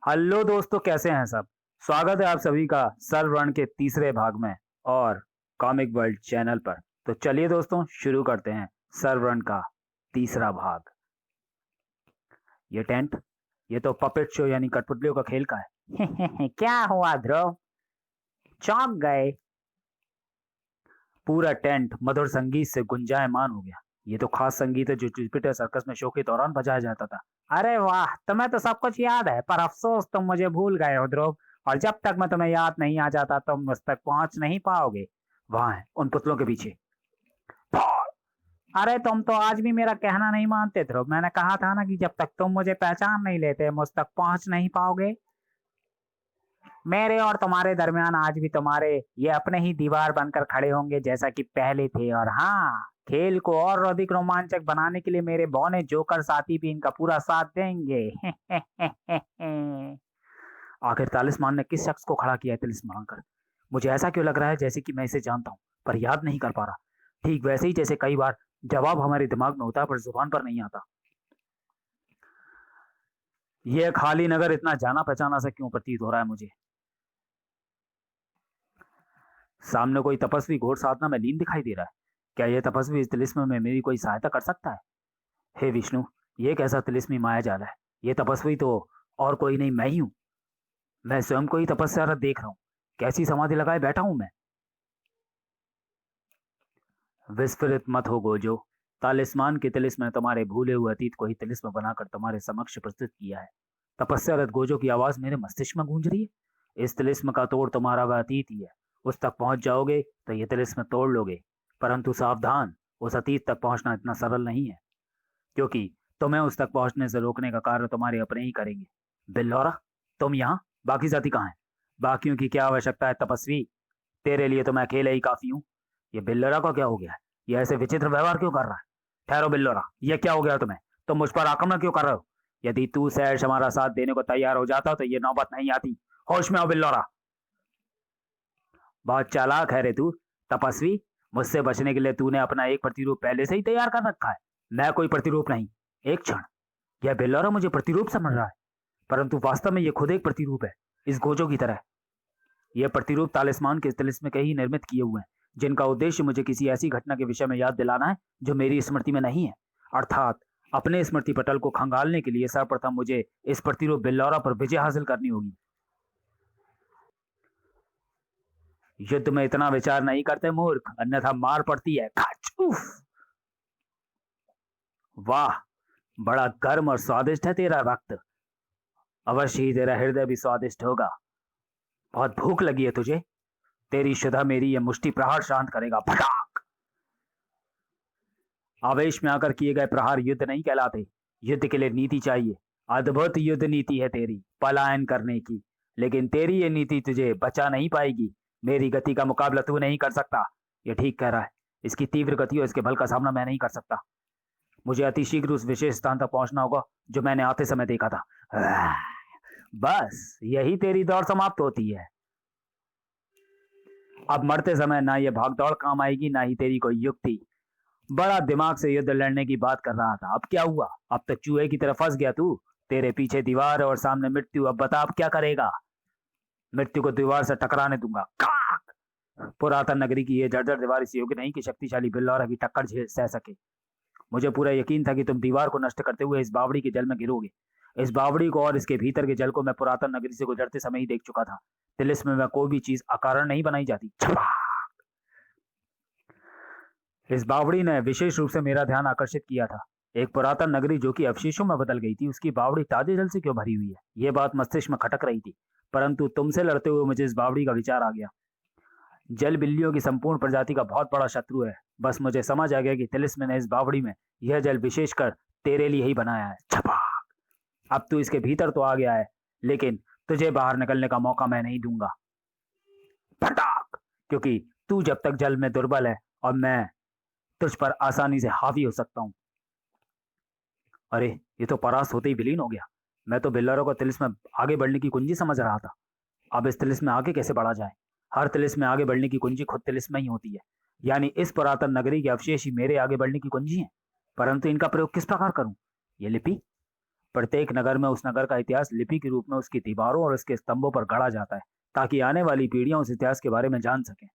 Hello दोस्तों, कैसे हैं सब। स्वागत है आप सभी का सर्वरण के तीसरे भाग में और कॉमिक वर्ल्ड चैनल पर। तो चलिए दोस्तों, शुरू करते हैं सर्वरण का तीसरा भाग। ये टेंट, ये तो पपेट शो यानी कठपुतलियों का खेल का है। क्या हुआ ध्रुव, चौंक गए। पूरा टेंट मधुर संगीत से गुंजायमान हो गया। ये तो खास संगीत है जो जुपिटर सर्कस में शो के दौरान बजाया जाता था। अरे वाह, तुम्हें तो सब कुछ याद है, पर अफसोस तुम मुझे भूल गए हो ध्रुव। और जब तक मैं तुम्हें याद नहीं आ जाता तुम मुझ तक पहुंच नहीं पाओगे। वहां है उन पुतलों के पीछे। अरे तुम तो आज भी मेरा कहना नहीं मानते ध्रुव। मैंने कहा था ना कि जब तक तुम मुझे पहचान नहीं लेते मुझ तक पहुंच नहीं पाओगे। मेरे और तुम्हारे दरमियान आज भी तुम्हारे ये अपने ही दीवार बनकर खड़े होंगे जैसा कि पहले थे। और हाँ, खेल को और अधिक रोमांचक बनाने के लिए मेरे बौने जोकर साथी भी इनका पूरा साथ देंगे। आखिर तालिस्मान ने किस शख्स को खड़ा किया है तिलिस्म कर। मुझे ऐसा क्यों लग रहा है जैसे कि मैं इसे जानता हूँ पर याद नहीं कर पा रहा। ठीक वैसे ही जैसे कई बार जवाब हमारे दिमाग में होता है पर जुबान पर नहीं आता। यह खाली नगर इतना जाना पहचाना सा क्यों प्रतीत हो रहा है मुझे। सामने कोई तपस्वी घोर साधना में लीन दिखाई दे रहा है। क्या यह तपस्वी इस तिलिस्म में मेरी कोई सहायता कर सकता है? हे विष्णु, ये कैसा तिलिस्मी माया जाल है। ये तपस्वी तो और कोई नहीं, मैं ही हूं। मैं स्वयं को ही तपस्यारत देख रहा हूँ। कैसी समाधि लगाए बैठा हूं मैं। विस्फोरित मत हो गोजो। तालिस्मान के तिलिस्म ने तुम्हारे भूले हुए अतीत को ही तिलिस्म बनाकर तुम्हारे समक्ष प्रस्तुत किया है। तपस्यारत गोजो की आवाज मेरे मस्तिष्क में गूंज रही है। इस तिलिस्म का तोड़ तुम्हारा वह अतीत ही है। उस तक पहुंच जाओगे तो ये तिलिस्म तोड़ लोगे। परंतु सावधान, उस अतीत तक पहुंचना इतना सरल नहीं है, क्योंकि तुम्हें उस तक पहुंचने से रोकने का कार्य तुम्हारे अपने ही करेंगे। बिल्लौरा, तुम यहाँ, बाकी साथी कहाँ हैं? बाकियों की क्या आवश्यकता है तपस्वी, तेरे लिए तो मैं अकेले ही काफी हूँ। ये बिल्लोरा का क्या हो गया है? ये ऐसे विचित्र व्यवहार क्यों कर रहा है? ठहरो बिल्लोरा, ये क्या हो गया तुम्हें? तुम मुझ पर आक्रमण क्यों कर रहे हो? यदि तू सहर्ष हमारा साथ देने को तैयार हो जाता तो ये नौबत नहीं आती। होश में आओ बिल्लोरा। बहुत चालाक है रे तू तपस्वी। मुझसे बचने के लिए तूने अपना एक प्रतिरूप पहले से ही तैयार कर रखा है। मैं कोई प्रतिरूप नहीं। एक क्षण, यह बिल्लोरा मुझे प्रतिरूप समझ रहा है, परंतु वास्तव में यह खुद एक प्रतिरूप है, इस गोजो की तरह। यह प्रतिरूप तालिस्मान के तिलिस्म के ही निर्मित किए हुए हैं, जिनका उद्देश्य मुझे किसी ऐसी घटना के विषय में याद दिलाना है जो मेरी स्मृति में नहीं है। अर्थात अपने स्मृति पटल को खंगालने के लिए सर्वप्रथम मुझे इस प्रतिरूप बिल्लौरा पर विजय हासिल करनी होगी। युद्ध में इतना विचार नहीं करते मूर्ख, अन्यथा मार पड़ती है। उफ, वाह, बड़ा गर्म और स्वादिष्ट है तेरा रक्त। अवश्य ही तेरा हृदय भी स्वादिष्ट होगा। बहुत भूख लगी है तुझे। तेरी शुदा मेरी यह मुष्टि प्रहार शांत करेगा। फटाक। आवेश में आकर किए गए प्रहार युद्ध नहीं कहलाते। युद्ध के लिए नीति चाहिए। अद्भुत युद्ध नीति है तेरी, पलायन करने की। लेकिन तेरी ये नीति तुझे बचा नहीं पाएगी। मेरी गति का मुकाबला तू नहीं कर सकता। ये ठीक कह रहा है। इसकी तीव्र गति और इसके बल का सामना मैं नहीं कर सकता। मुझे अतिशीघ्र उस विशेष स्थान तक पहुंचना होगा जो मैंने आते समय देखा था। बस यही तेरी दौड़ समाप्त होती है। अब मरते समय ना ये भागदौड़ काम आएगी, ना ही तेरी कोई युक्ति। बड़ा दिमाग से युद्ध लड़ने की बात कर रहा था, अब क्या हुआ? अब तो चूहे की तरह फंस गया तू। तेरे पीछे दीवार और सामने मृत्यु। अब बता, अब क्या करेगा? मृत्यु को दीवार से टकराने दूंगा। काक! पुरातन नगरी की यह जर्जर दीवार इस योग्य नहीं कि शक्तिशाली बिल्लौरा की टक्कर झेल सह सके। मुझे पूरा यकीन था कि तुम दीवार को नष्ट करते हुए इस बावड़ी के जल में गिरोगे। इस बावड़ी को और इसके भीतर के जल को मैं पुरातन नगरी से गुजरते समय ही देख चुका था। तिलिस्म में कोई भी चीज अकारण नहीं बनाई जाती। इस बावड़ी ने विशेष रूप से मेरा ध्यान आकर्षित किया था। एक पुरातन नगरी जो कि अवशेषों में बदल गई थी, उसकी बावड़ी ताजे जल से क्यों भरी हुई है? यह बात मस्तिष्क में खटक रही थी, परंतु तुमसे लड़ते हुए मुझे इस बावड़ी का विचार आ गया। जल बिल्लियों की संपूर्ण प्रजाति का बहुत बड़ा शत्रु है। बस मुझे समझ आ गया कि तिलिस्म ने इस बावड़ी में यह जल विशेषकर तेरे लिए ही बनाया है। छपाक! अब तू इसके भीतर तो आ गया है, लेकिन तुझे बाहर निकलने का मौका मैं नहीं दूंगा। फटाक! क्योंकि तू जब तक जल में दुर्बल है और मैं तुझ पर आसानी से हावी हो सकता हूं। अरे, ये तो परास्त होते ही विलीन हो गया। मैं तो बिल्लरों को तिलिस्म में आगे बढ़ने की कुंजी समझ रहा था। अब इस तिलिस्म में आगे कैसे बढ़ा जाए? हर तिलिस्म में आगे बढ़ने की कुंजी खुद तिलिस्म में ही होती है। यानी इस पुरातन नगरी के अवशेष ही मेरे आगे बढ़ने की कुंजी हैं। परंतु इनका प्रयोग किस प्रकार करूं? ये लिपि, प्रत्येक नगर में उस नगर का इतिहास लिपि के रूप में उसकी दीवारों और उसके स्तंभों पर गढ़ा जाता है, ताकि आने वाली पीढ़ियां उस इतिहास के बारे में जान सकें।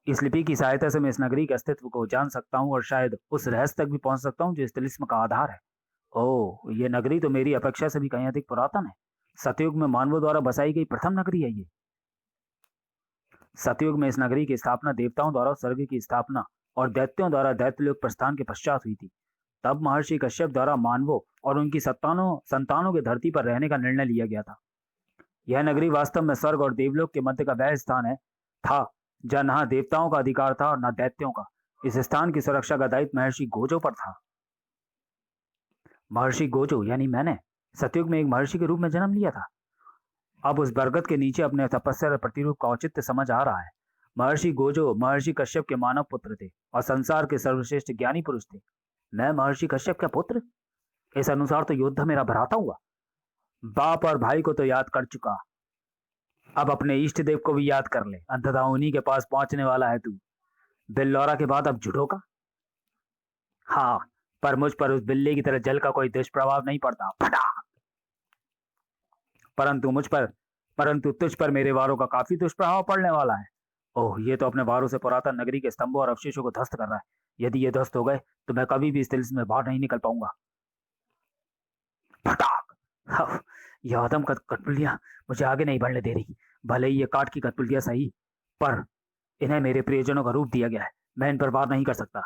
इस लिपि की सहायता से मैं इस नगरी के अस्तित्व को जान सकता हूँ और शायद उस रहस्य तक भी पहुंच सकता हूँ जो इस तिलिस्म का आधार है। ओह, ये नगरी तो मेरी अपेक्षा से भी कहीं अधिक पुरातन है। सतयुग में मानवों द्वारा बसाई गई प्रथम नगरी है ये। सतयुग में इस नगरी की स्थापना देवताओं द्वारा स्वर्ग की स्थापना और दैत्यों द्वारा दैत्यलोक प्रस्थान के पश्चात हुई थी। तब महर्षि कश्यप द्वारा मानवों और उनकी संतानों संतानों के धरती पर रहने का निर्णय लिया गया था। यह नगरी वास्तव में स्वर्ग और देवलोक के मध्य का वह स्थान है था जहाँ ना देवताओं का अधिकार था और न दैत्यों का। इस स्थान की सुरक्षा का दायित्व महर्षि गोजो पर था। महर्षि गोजो यानी मैंने सतयुग में एक महर्षि के रूप में जन्म लिया था। अब उस बरगद के नीचे अपने तपस्या और प्रतिरूप का औचित्य समझ आ रहा है। महर्षि गोजो महर्षि कश्यप के मानव पुत्र थे और संसार के सर्वश्रेष्ठ ज्ञानी पुरुष थे। मैं महर्षि कश्यप का पुत्र? इस अनुसार तो योद्धा मेरा भ्राता हुआ। बाप और भाई को तो याद कर चुका, अब अपने इष्ट देव को भी याद कर ले। अंततः उन्हीं के पास पहुंचने वाला है तू। बिल्लौरा के बाद अब जुडो का। हाँ, पर मुझ पर उस बिल्ली की तरह जल का कोई दुष्प्रभाव नहीं पड़ता। फटा। परंतु तुझ पर मेरे वारों का काफी दुष्प्रभाव पड़ने वाला है। ओह, ये तो अपने वारों से पुरातन नगरी के स्तंभों और अवशेषों को ध्वस्त कर रहा है। यदि ये ध्वस्त हो गए तो मैं कभी भी इस तिलिस्म में बाहर नहीं निकल पाऊंगा। फटाक। हाँ, यह आदम कठपुतलियां मुझे आगे नहीं बढ़ने दे रही। भले ही ये काट की कठपुतलियां सही, पर इन्हें मेरे प्रियजनों का रूप दिया गया है। मैं इन पर वार नहीं कर सकता।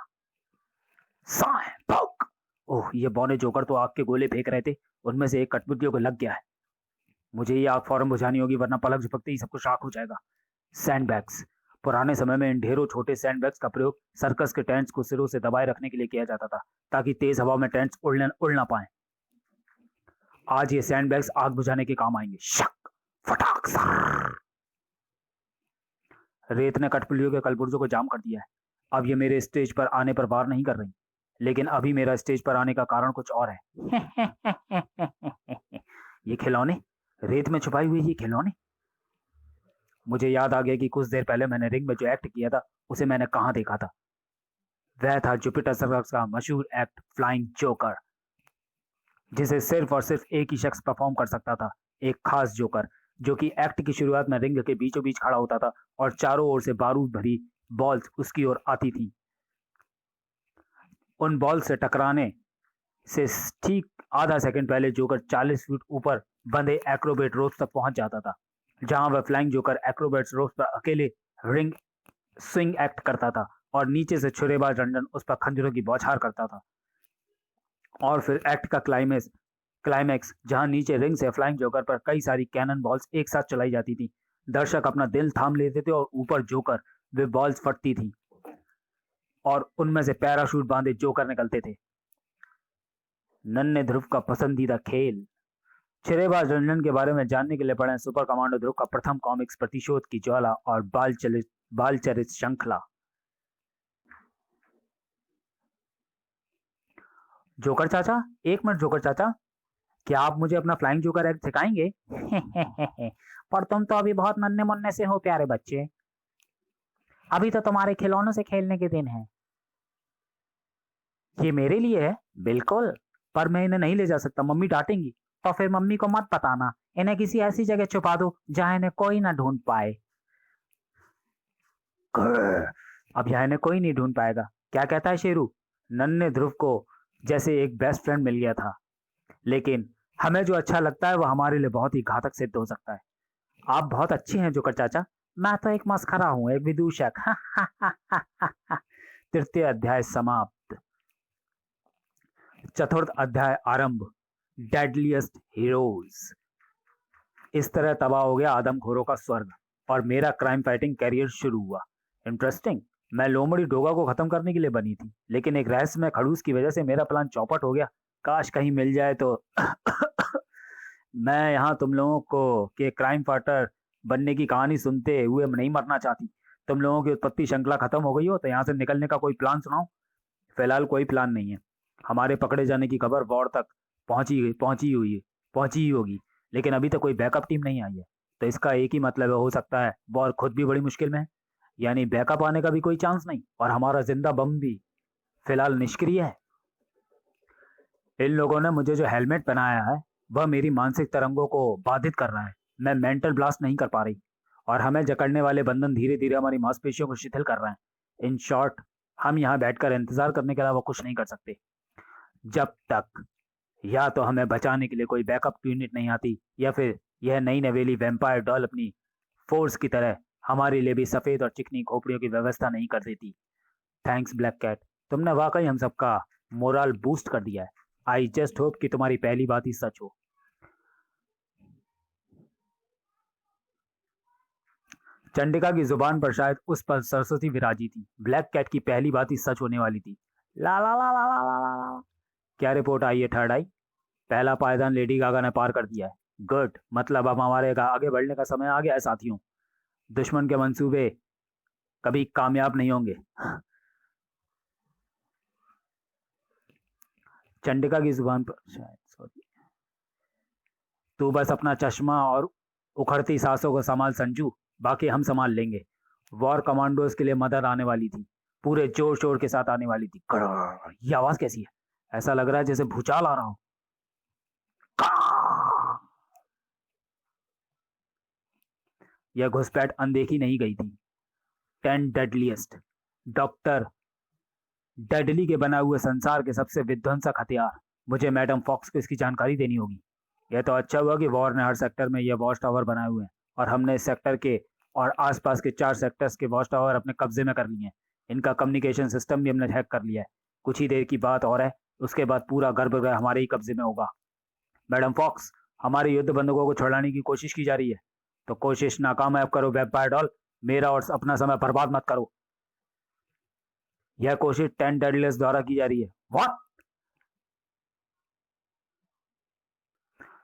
साए भौंक। ओह, ये बौने जोकर तो आग के गोले फेंक रहे थे, उनमें से एक कठपुतलियों को लग गया है। मुझे ये आग फौरन बुझानी होगी, वरना पलक झपकते ही सब कुछ राख हो जाएगा। सैंडबैग्स। पुराने समय में इन ढेरों छोटे सैंडबैग्स का प्रयोग सर्कस के टेंट्स को सिरों से दबाए रखने के लिए किया जाता था, ताकि तेज हवा में टेंट्स उड़ ना पाए। आज ये सैंडबैग्स आग बुझाने के काम आएंगे। शक फटाक सर। रेत ने कठपुतलियों के कलपुर्जों को जाम कर दिया है। अब ये मेरे स्टेज पर आने पर वार नहीं कर रही, लेकिन अभी मेरा स्टेज पर आने का कारण कुछ और है। ये खिलौने, रेत में छुपाई हुई ये खिलौने। मुझे याद आ गया कि कुछ देर पहले मैंने रिंग में जो एक्ट किया था उसे मैंने कहाँ देखा था। वह था जुपिटर सर्कस का मशहूर एक्ट फ्लाइंग जोकर, जिसे सिर्फ और सिर्फ एक ही शख्स परफॉर्म कर सकता था। एक खास जोकर जो कि एक्ट की शुरुआत में रिंग के बीचों बीच खड़ा होता था और चारों ओर से बारूद भरी बॉल्स उसकी ओर आती थी। उन बॉल से टकराने से ठीक आधा सेकंड पहले जोकर 40 फीट ऊपर बंधे एक्रोबेट रोप्स तक पहुंच जाता था, जहां वह फ्लाइंग जोकर एक्रोबेट्स रोप्स पर अकेले रिंग स्विंग एक्ट करता था और नीचे से छुरेबाज रंडन उस पर खंजरों की बौछार करता था। और फिर एक्ट का क्लाइमैक्स जहां नीचे रिंग से फ्लाइंग जोकर पर कई सारी कैनन बॉल्स एक साथ चलाई जाती थी। दर्शक अपना दिल थाम लेते थे और ऊपर जोकर वे बॉल्स फटती थी और उनमें से पैराशूट बांधे जोकर निकलते थे। नन्हे ध्रुव का पसंदीदा खेल। छुरेबाज रंजन के बारे में जानने के लिए पढ़ें सुपर कमांडो ध्रुव का प्रथम कॉमिक्स प्रतिशोध की ज्वाला और बाल चरित श्रृंखला। जोकर चाचा, एक मिनट जोकर चाचा, क्या आप मुझे अपना फ्लाइंग जोकर एक्ट सिखाएंगे? पर तुम तो अभी बहुत नन्हे मुन्ने से हो प्यारे बच्चे, अभी तो तुम्हारे खिलौनों से खेलने के दिन है। ये मेरे लिए है। बिल्कुल, पर मैं इन्हें नहीं ले जा सकता, मम्मी डांटेंगी। तो फिर मम्मी को मत बताना, इन्हें किसी ऐसी जगह छुपा दो जहां इन्हें कोई ना ढूंढ पाए। अब यहाँ इन्हें कोई नहीं ढूंढ पाएगा। क्या कहता है शेरू? नन्हे ध्रुव को जैसे एक बेस्ट फ्रेंड मिल गया था, लेकिन हमें जो अच्छा लगता है वह हमारे लिए बहुत ही घातक सिद्ध हो सकता है। आप बहुत अच्छे हैं जोकर चाचा। मैं तो एक मस्खरा हूं, एक विदूषक। तृतीय अध्याय समाप्त। चतुर्थ अध्याय आरंभ। Deadliest heroes. इस तरह तबाह हो गया आदमखोरों का स्वर्ग और मेरा क्राइम फाइटिंग कैरियर शुरू हुआ। इंटरेस्टिंग। मैं लोमड़ी डोगा को खत्म करने के लिए बनी थी, लेकिन एक रहस्यमय खड़ूस की वजह से मेरा प्लान चौपट हो गया। काश कहीं मिल जाए तो। मैं यहाँ तुम लोगों को के क्राइम फाइटर बनने की कहानी सुनते हुए नहीं मरना चाहती। तुम लोगों की उत्पत्ति श्रृंखला खत्म हो गई हो तो यहाँ से निकलने का कोई प्लान सुनाओ। फिलहाल कोई प्लान नहीं है। हमारे पकड़े जाने की खबर वॉर तक पहुंची ही होगी, लेकिन अभी तक कोई बैकअप टीम नहीं आई है। तो इसका एक ही मतलब हो सकता है वॉर खुद भी बड़ी मुश्किल में है, यानी बैकअप आने का भी कोई चांस नहीं और हमारा जिंदा बम भी फिलहाल निष्क्रिय है। इन लोगों ने मुझे जो हेलमेट पहनाया है वह मेरी मानसिक तरंगों को बाधित कर रहा है। मैं मेंटल ब्लास्ट नहीं कर पा रही और हमें जकड़ने वाले बंधन धीरे धीरे हमारी मांसपेशियों को शिथिल कर रहे हैं। इन शॉर्ट, हम यहाँ बैठकर इंतजार करने के अलावा कुछ नहीं कर सकते जब तक या तो हमें बचाने के लिए कोई बैकअप यूनिट नहीं आती या फिर यह नई नवेली वैम्पायर डॉल अपनी फोर्स की तरह हमारे लिए भी सफेद और चिकनी खोपड़ियों की व्यवस्था नहीं कर देती। थैंक्स ब्लैक कैट, तुमने वाकई हम सबका मोरल बूस्ट कर दिया है। आई जस्ट होप कि तुम्हारी पहली बात ही सच हो। चंडिका की जुबान पर शायद उस पर सरस्वती विराजी थी। ब्लैक कैट की पहली बात ही सच होने वाली थी। ला ला ला ला ला ला ला ला। क्या रिपोर्ट आई है थर्ड आई? पहला पायदान लेडी गागा ने पार कर दिया है। गुड, मतलब अब हमारे आगे बढ़ने का समय आ गया है साथियों। दुश्मन के मंसूबे कभी कामयाब नहीं होंगे। चंडिका की जुबान पर शायद, सॉरी, तू बस अपना चश्मा और उखड़ती सांसों को संभाल संजू, बाकी हम संभाल लेंगे। वॉर कमांडोज के लिए मदद आने वाली थी, पूरे जोर शोर के साथ आने वाली थी। ये आवाज कैसी है? ऐसा लग रहा है जैसे भूचाल आ रहा हो। यह घुसपैठ अनदेखी नहीं गई थी। 10 डेडलीस्ट, डॉक्टर डेडली के बना हुए संसार के सबसे विध्वंसक हथियार। मुझे मैडम फॉक्स को इसकी जानकारी देनी होगी। यह तो अच्छा हुआ कि वॉर ने हर सेक्टर में यह वॉच टावर बनाए हुए हैं और हमने इस सेक्टर के और आसपास के 4 सेक्टर्स के वॉच टावर अपने कब्जे में कर लिए हैं। इनका कम्युनिकेशन सिस्टम भी हमने हैक कर लिया है। कुछ ही देर की बात और है, उसके बाद पूरा गर्भगृह हमारे ही कब्जे में होगा। मैडम फॉक्स, हमारे युद्ध बंधुकों को छुड़ाने की कोशिश की जा रही है, तो कोशिश नाकामयाब करो वेम्पायर डॉल। मेरा और अपना समय बर्बाद मत करो। यह कोशिश 10 डेडलिस्ट द्वारा की जा रही है। व्हाट?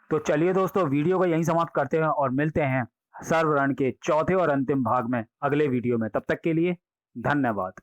तो चलिए दोस्तों, वीडियो को यहीं समाप्त करते हैं और मिलते हैं सर्वरण के चौथे और अंतिम भाग में अगले वीडियो में। तब तक के लिए धन्यवाद।